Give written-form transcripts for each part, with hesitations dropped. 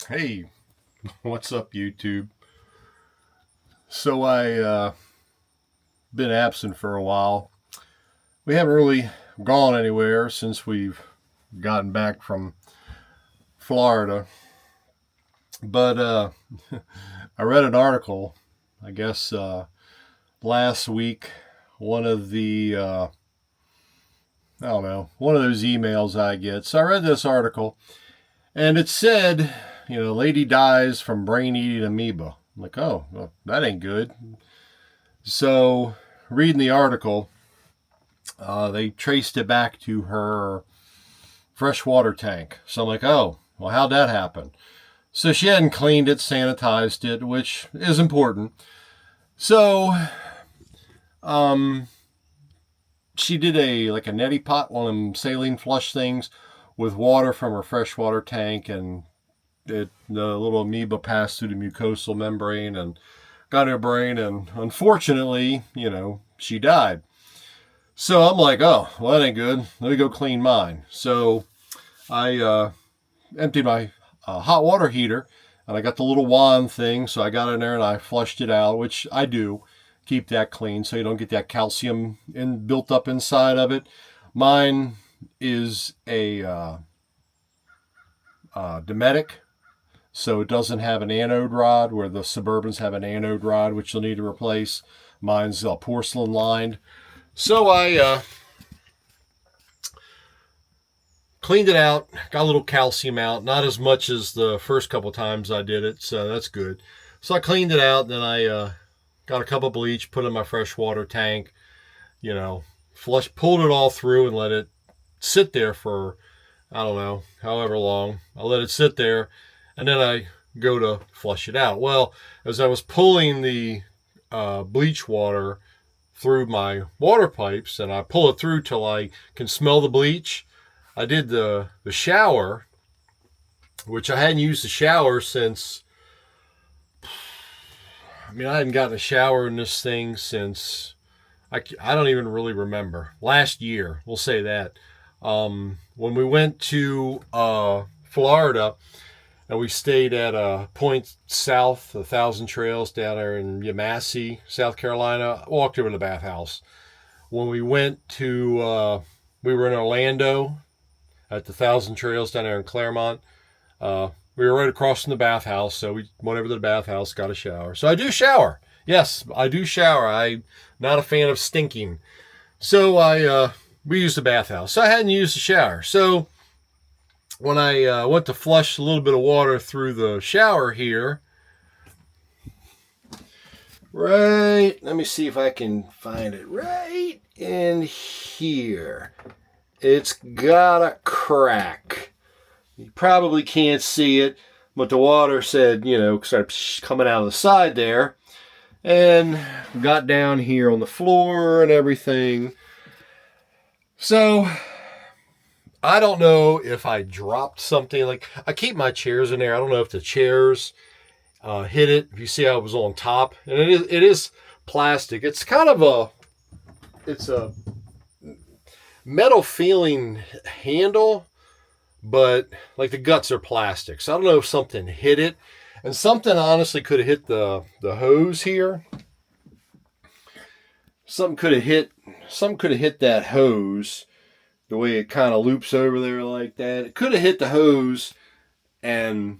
Hey, what's up, YouTube? So I been absent for a while. We haven't really gone anywhere since we've gotten back from Florida. But I read an article, I guess last week. One of the I don't know, one of those emails I get. So I read this article, and it said, lady dies from brain-eating amoeba. I'm like, oh, well, that ain't good. So, reading the article, they traced it back to her freshwater tank. So I'm like, oh, well, how'd that happen? So she hadn't cleaned it, sanitized it, which is important. So, um, she did like a neti pot, one of them saline flush things, with water from her freshwater tank, and the little amoeba passed through the mucosal membrane and got in her brain, and unfortunately, she died. So I'm like, oh, well, that ain't good. Let me go clean mine. So I emptied my hot water heater, and I got the little wand thing, so I got in there and I flushed it out, which I do. Keep that clean so you don't get that calcium built up inside of it. Mine is a Dometic, so it doesn't have an anode rod where the Suburbans have an anode rod, which you'll need to replace. Mine's porcelain lined. So I cleaned it out, got a little calcium out, not as much as the first couple times I did it, so that's good. So I cleaned it out, then I got a cup of bleach, put in my freshwater tank, pulled it all through and let it sit there for, I don't know, however long. I let it sit there, and then I go to flush it out. Well, as I was pulling the bleach water through my water pipes, and I pull it through till I can smell the bleach, I did the shower, which I hadn't used the shower since, I hadn't gotten a shower in this thing since, I don't even really remember. Last year, we'll say that. When we went to Florida, and we stayed at a point south, 1,000 Trails down there in Yamasee, South Carolina. I walked over to the bathhouse. When we went to, we were in Orlando at the 1,000 Trails down there in Claremont. We were right across from the bathhouse, so we went over to the bathhouse, got a shower. So I do shower. Yes, I do shower. I'm not a fan of stinking. So we used the bathhouse. So I hadn't used the shower. So when I went to flush a little bit of water through the shower here, right, let me see if I can find it right in here. It's got a crack. You probably can't see it, but the water started coming out of the side there, and got down here on the floor and everything. So I don't know if I dropped something. Like, I keep my chairs in there. I don't know if the chairs hit it. If you see how it was on top, and it is plastic. It's kind of it's a metal feeling handle, but like the guts are plastic. So I don't know if something hit it, and something honestly could have hit the hose here. Something could have hit that hose. The way it kind of loops over there like that. It could have hit the hose and,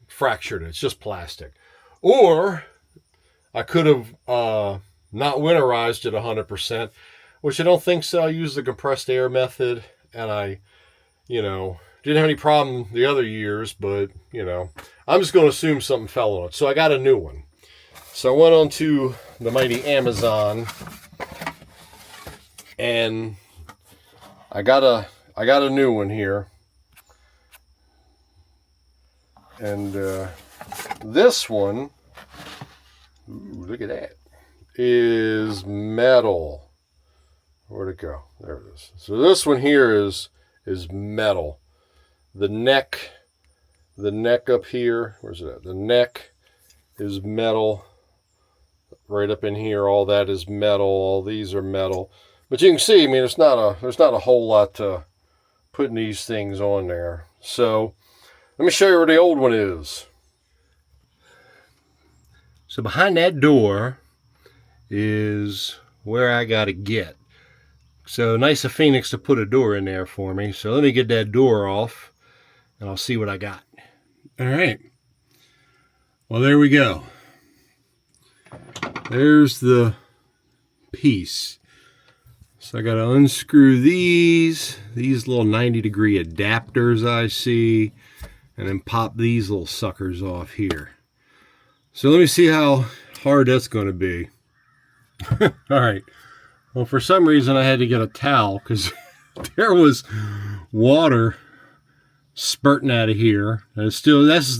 fractured it. It's just plastic. Or I could have not winterized it 100%, which I don't think so. I used the compressed air method, and I, didn't have any problem the other years, but, I'm just going to assume something fell on it. So I got a new one. So I went on to the mighty Amazon, and I got a new one here, and this one, ooh, look at that, is metal. Where'd it go? There it is. So this one here is metal. The neck up here, where's it at? The neck is metal. Right up in here, all that is metal. All these are metal. But you can see, there's not a whole lot to putting these things on there. So Let me show you where the old one is. So behind that door is where I got to get. So nice of Phoenix to put a door in there for me. So let me get that door off and I'll see what I got. All right. Well, there we go. There's the piece. So I got to unscrew these little 90-degree adapters I see, and then pop these little suckers off here. So let me see how hard that's going to be. All right. Well, for some reason I had to get a towel because there was water spurting out of here. And it's still, this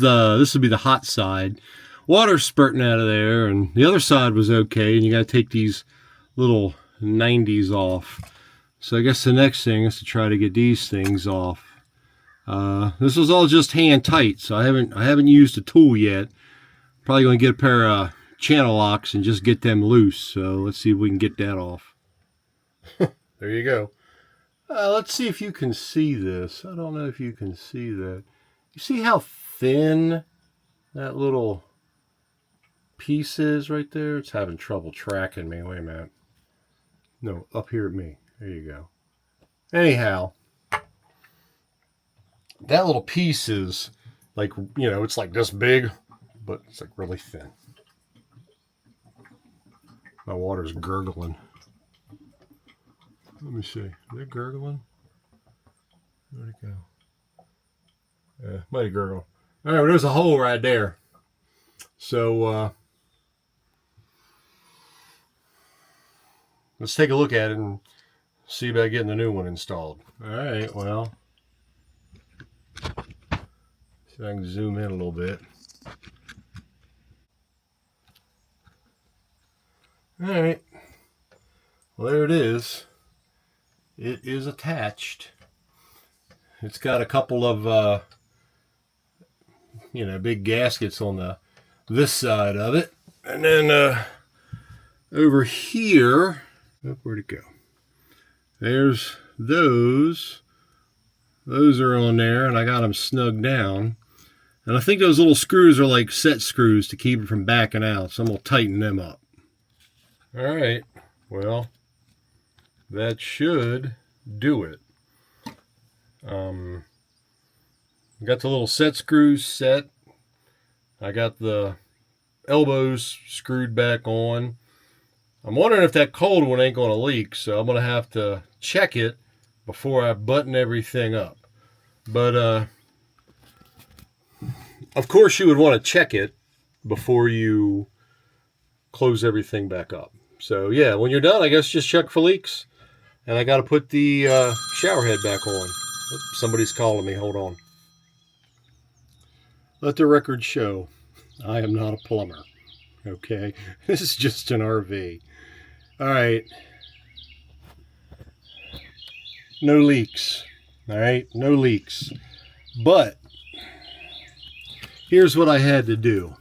would be the hot side. Water spurting out of there, and the other side was okay. And you got to take these little 90s off. So I guess the next thing is to try to get these things off. This was all just hand tight, so I haven't used a tool yet. Probably going to get a pair of channel locks and just get them loose. So let's see if we can get that off. There you go. Let's see if you can see this. I don't know if you can see that. You see how thin that little piece is right there? It's having trouble tracking me. Wait a minute. No, up here at me. There you go. Anyhow, that little piece is like, you know, it's like this big, but it's like really thin. My water's gurgling. Let me see. Is it gurgling? Where'd it go? Yeah, might have gurgled. All right, well, there's a hole right there. So, let's take a look at it and see about getting the new one installed. All right, well, see if I can zoom in a little bit. All right, well, there it is. It is attached. It's got a couple of, big gaskets on this side of it. And then over here, where'd it go? There's those. Those are on there, and I got them snug down. And I think those little screws are like set screws to keep it from backing out, so I'm going to tighten them up. All right, well, that should do it. Got the little set screws set. I got the elbows screwed back on. I'm wondering if that cold one ain't going to leak, so I'm going to have to check it before I button everything up. But, of course you would want to check it before you close everything back up. So, yeah, when you're done, I guess just check for leaks. And I got to put the shower head back on. Oops, somebody's calling me. Hold on. Let the record show I am not a plumber. Okay? This is just an RV. All right. No leaks. All right? No leaks. But here's what I had to do.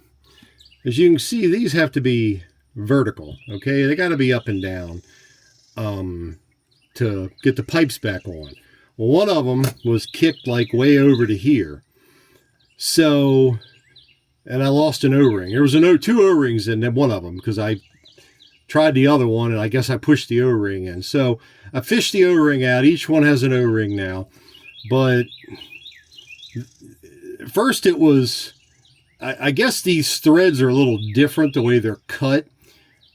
As you can see, these have to be vertical. Okay? They got to be up and down to get the pipes back on. Well, one of them was kicked like way over to here. So, and I lost an O-ring. There was two O-rings in one of them because I tried the other one and I guess I pushed the O-ring in. So I fished the O-ring out. Each one has an O-ring now. But first it was, I guess these threads are a little different the way they're cut.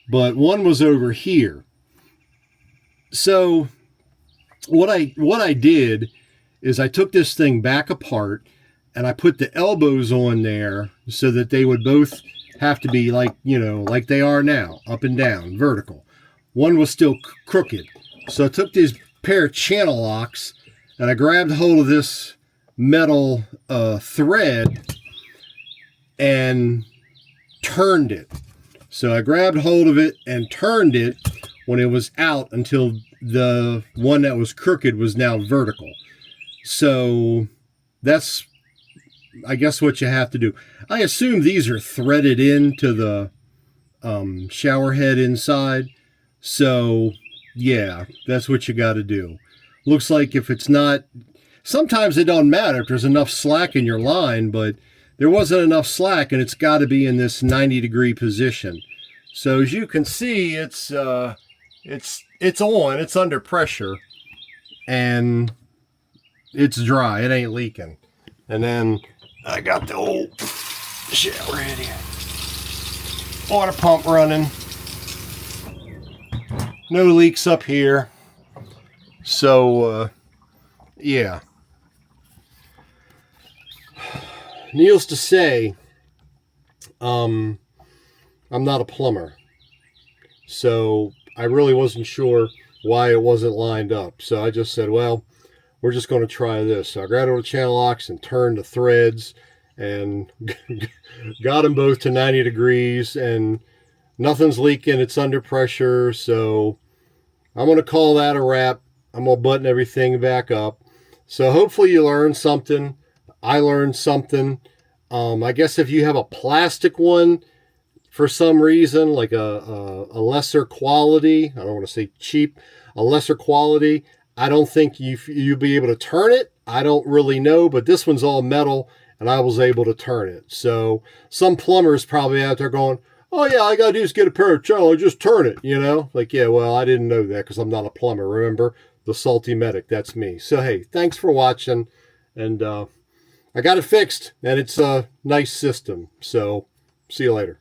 But one was over here. So what I did is I took this thing back apart and I put the elbows on there so that they would both have to be like, like they are now, up and down, vertical. One was still crooked. So I took this pair of channel locks and I grabbed hold of this metal thread and turned it. So I grabbed hold of it and turned it when it was out until the one that was crooked was now vertical. So that's, I guess, what you have to do. I assume these are threaded into the shower head inside. So yeah, that's what you got to do. Looks like if it's not, sometimes it don't matter if there's enough slack in your line, but there wasn't enough slack, and it's got to be in this 90-degree position. So as you can see, it's on, it's under pressure, and it's dry. It ain't leaking. And then I got the old shower head here. Water pump running. No leaks up here. So, yeah. Needless to say, I'm not a plumber. So I really wasn't sure why it wasn't lined up. So I just said, well, we're just going to try this. So I grabbed over the channel locks and turned the threads and got them both to 90 degrees, and nothing's leaking. It's under pressure. So I'm going to call that a wrap. I'm going to button everything back up. So hopefully you learned something. I learned something. I guess if you have a plastic one for some reason, like a lesser quality, I don't want to say cheap, a lesser quality, I don't think you'll be able to turn it. I don't really know, but this one's all metal, and I was able to turn it. So some plumbers probably out there going, oh yeah, all I got to do is get a pair of channel and just turn it, you know? Like, yeah, well, I didn't know that because I'm not a plumber. Remember, the salty medic, that's me. So, hey, thanks for watching, and I got it fixed, and it's a nice system. So, see you later.